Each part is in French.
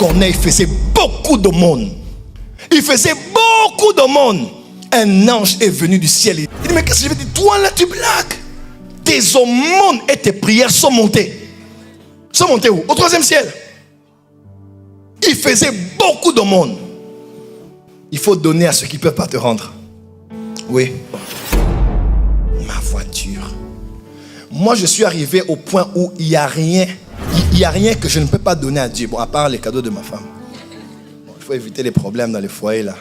qu'on est, il faisait beaucoup d'aumônes. Il faisait beaucoup d'aumônes. Un ange est venu du ciel. Il dit, mais qu'est-ce que je vais dire? Toi là, tu blagues. Tes aumônes et tes prières sont montées. Sont montées où? Au 3e ciel. Il faisait beaucoup d'aumônes. Il faut donner à ceux qui ne peuvent pas te rendre. Oui. Ma voiture. Moi, je suis arrivé au point où il n'y a rien. Il n'y a rien que je ne peux pas donner à Dieu. Bon, à part les cadeaux de ma femme. Bon, il faut éviter les problèmes dans les foyers là.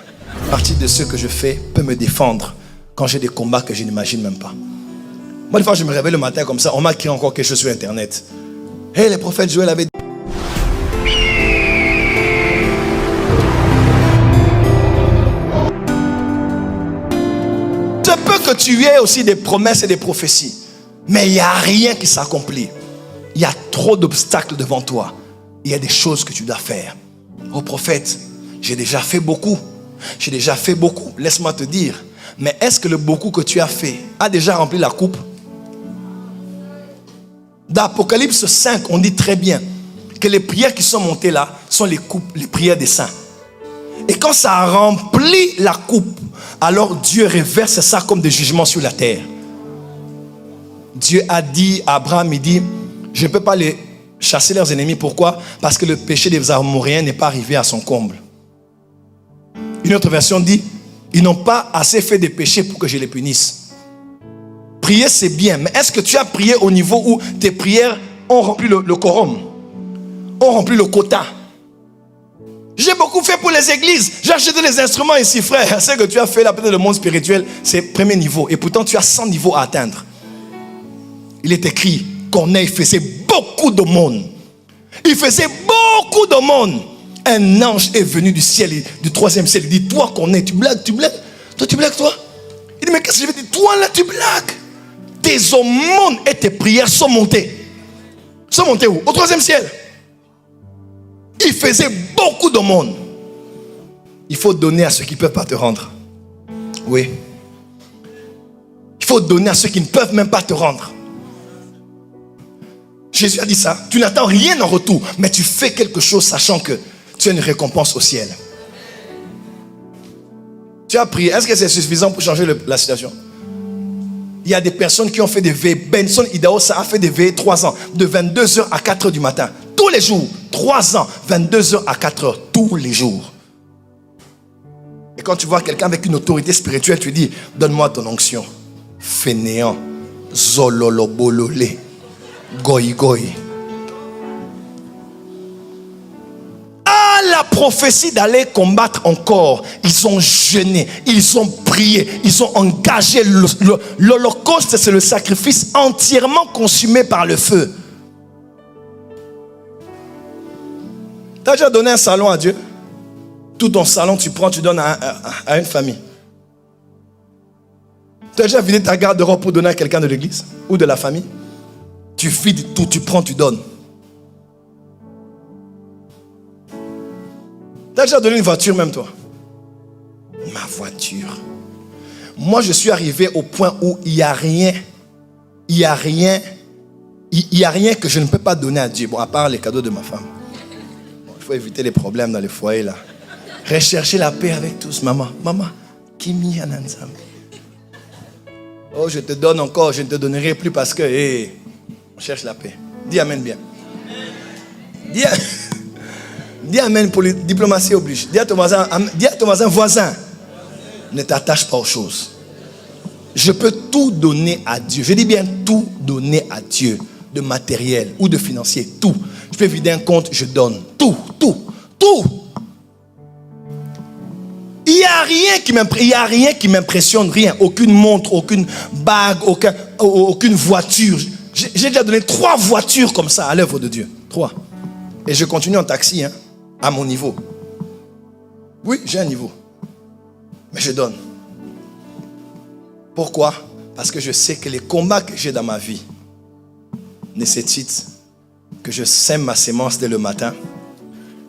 Partie de ce que je fais peut me défendre quand j'ai des combats que je n'imagine même pas. Moi, des fois, je me réveille le matin comme ça. On m'a écrit encore quelque chose sur Internet. Hey, le prophète Joël avait dit. Je peux que tu aies aussi des promesses et des prophéties. Mais il n'y a rien qui s'accomplit. Il y a trop d'obstacles devant toi. Il y a des choses que tu dois faire. Oh prophète, j'ai déjà fait beaucoup. J'ai déjà fait beaucoup. Laisse-moi te dire. Mais est-ce que le beaucoup que tu as fait a déjà rempli la coupe? Dans Apocalypse 5, on dit très bien que les prières qui sont montées là sont les prières des saints. Et quand ça a rempli la coupe, alors Dieu reverse ça comme des jugements sur la terre. Dieu a dit à Abraham, il dit, je ne peux pas les chasser leurs ennemis. Pourquoi? Parce que le péché des Amoréens n'est pas arrivé à son comble. Une autre version dit, ils n'ont pas assez fait de péchés pour que je les punisse. Prier c'est bien, mais est-ce que tu as prié au niveau où tes prières ont rempli le quorum, ont rempli le quota? J'ai beaucoup fait pour les églises. J'ai acheté des instruments ici, frère. Ce que tu as fait là, peut-être le monde spirituel, c'est premier niveau. Et pourtant, tu as 100 niveaux à atteindre. Il est écrit Corneille faisait beaucoup d'aumônes. Il faisait beaucoup d'aumônes. Un ange est venu du ciel, du 3e ciel. Il dit, toi Corneille, tu blagues, tu blagues? Toi, tu blagues, toi? Il dit, mais qu'est-ce que je vais dire? Toi là, tu blagues. Tes aumônes et tes prières sont montées. Sont montées où? Au 3e ciel. Il faisait beaucoup d'aumônes. Il faut donner à ceux qui ne peuvent pas te rendre. Oui. Il faut donner à ceux qui ne peuvent même pas te rendre. Jésus a dit ça. Tu n'attends rien en retour, mais tu fais quelque chose sachant que tu as une récompense au ciel. Tu as prié. Est-ce que c'est suffisant pour changer la situation? Il y a des personnes qui ont fait des veillées. Benson Idahosa a fait des veillées 3 ans, de 22h à 4h du matin. Tous les jours. 3 ans, 22h à 4h, tous les jours. Et quand tu vois quelqu'un avec une autorité spirituelle, tu dis, donne-moi ton onction. Fainéant. Zololobololé. Goy goy. À la prophétie d'aller combattre encore, ils ont jeûné, ils ont prié, ils ont engagé. L'Holocauste, c'est le sacrifice entièrement consumé par le feu. Tu as déjà donné un salon à Dieu? Tout ton salon, tu prends, tu donnes à une famille. Tu as déjà vidé ta garde-robe pour donner à quelqu'un de l'église ou de la famille? Tu vides tout, tu prends, tu donnes. Tu as déjà donné une voiture même toi? Ma voiture. Moi je suis arrivé au point où il n'y a rien. Il n'y a rien que je ne peux pas donner à Dieu. Bon, à part les cadeaux de ma femme. Il faut éviter les problèmes dans les foyers là. Rechercher la paix avec tous. Maman, Kimi Anansam. Oh, je te donne encore, je ne te donnerai plus parce que, on cherche la paix. Dis amen bien. Dis amen pour la diplomatie oblige. Dis à ton voisin, ne t'attache pas aux choses. Je peux tout donner à Dieu. Je dis bien tout donner à Dieu. De matériel ou de financier, tout. Je peux vider un compte, je donne. Tout. Il n'y a rien qui m'impressionne, rien. Aucune montre, aucune bague, aucune voiture. J'ai déjà donné 3 voitures comme ça à l'œuvre de Dieu. 3. Et je continue en taxi, à mon niveau. Oui, j'ai un niveau. Mais je donne. Pourquoi? Parce que je sais que les combats que j'ai dans ma vie nécessitent que je sème ma sémence dès le matin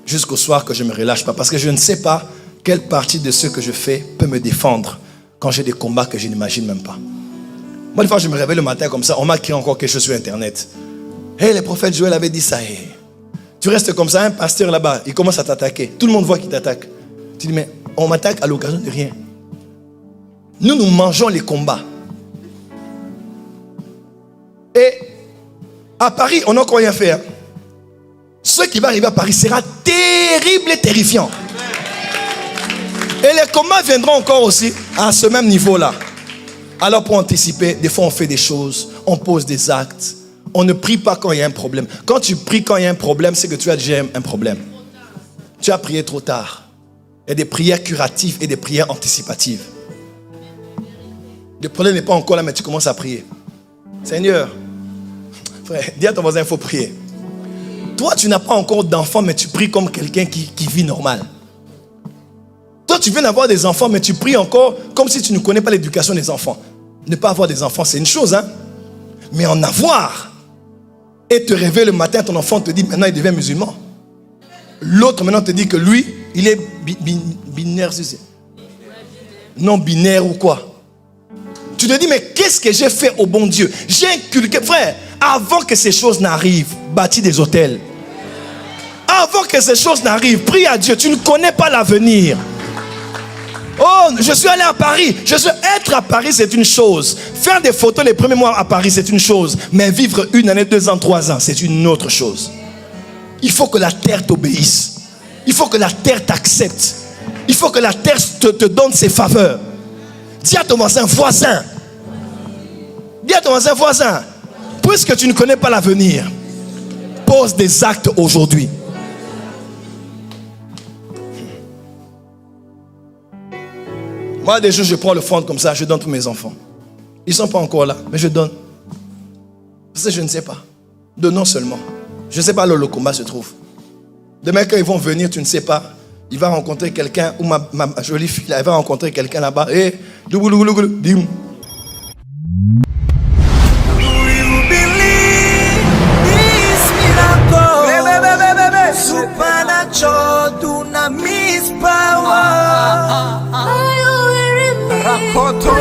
jusqu'au soir, que je ne me relâche pas. Parce que je ne sais pas quelle partie de ce que je fais peut me défendre quand j'ai des combats que je n'imagine même pas. Moi, des fois, je me réveille le matin comme ça. On m'a écrit encore quelque chose sur Internet. Hey, le prophète Joël avait dit ça. Hey, Tu restes comme ça, un pasteur là-bas, il commence à t'attaquer. Tout le monde voit qu'il t'attaque. Tu dis, mais on m'attaque à l'occasion de rien. Nous mangeons les combats. Et à Paris, on n'a encore rien fait. Ce qui va arriver à Paris sera terrible et terrifiant. Et les combats viendront encore aussi à ce même niveau-là. Alors pour anticiper, des fois on fait des choses, on pose des actes. On ne prie pas quand il y a un problème. Quand tu pries quand il y a un problème, c'est que tu as déjà un problème. Tu as prié trop tard. Il y a des prières curatives et des prières anticipatives. Le problème n'est pas encore là, mais tu commences à prier. Seigneur, frère, dis à ton voisin, il faut prier. Toi, tu n'as pas encore d'enfants, mais tu pries comme quelqu'un qui vit normal. Toi, tu viens d'avoir des enfants, mais tu pries encore comme si tu ne connais pas l'éducation des enfants. Ne pas avoir des enfants, c'est une chose, hein. Mais en avoir et te réveiller le matin, ton enfant te dit maintenant il devient musulman. L'autre maintenant te dit que lui, il est binaire, non binaire ou quoi. Tu te dis mais qu'est-ce que j'ai fait au bon Dieu? J'ai inculqué, frère, avant que ces choses n'arrivent, bâtis des hôtels. Avant que ces choses n'arrivent, prie à Dieu, tu ne connais pas l'avenir. Oh, je suis allé à Paris. Être à Paris, c'est une chose. Faire des photos les premiers mois à Paris, c'est une chose. Mais vivre 1 année, 2 ans, 3 ans, c'est une autre chose. Il faut que la terre t'obéisse. Il faut que la terre t'accepte. Il faut que la terre te donne ses faveurs. Dis à ton voisin. Dis à ton voisin. Puisque tu ne connais pas l'avenir, pose des actes aujourd'hui. Moi, des jours, je prends le front comme ça, je donne tous mes enfants. Ils ne sont pas encore là, mais je donne. Parce que je ne sais pas. Donnons seulement. Je ne sais pas là où le combat se trouve. Demain, quand ils vont venir, tu ne sais pas. Il va rencontrer quelqu'un, ou ma jolie fille, là, elle va rencontrer quelqu'un là-bas. Et dim. Supernatural dunamis power. Rakoto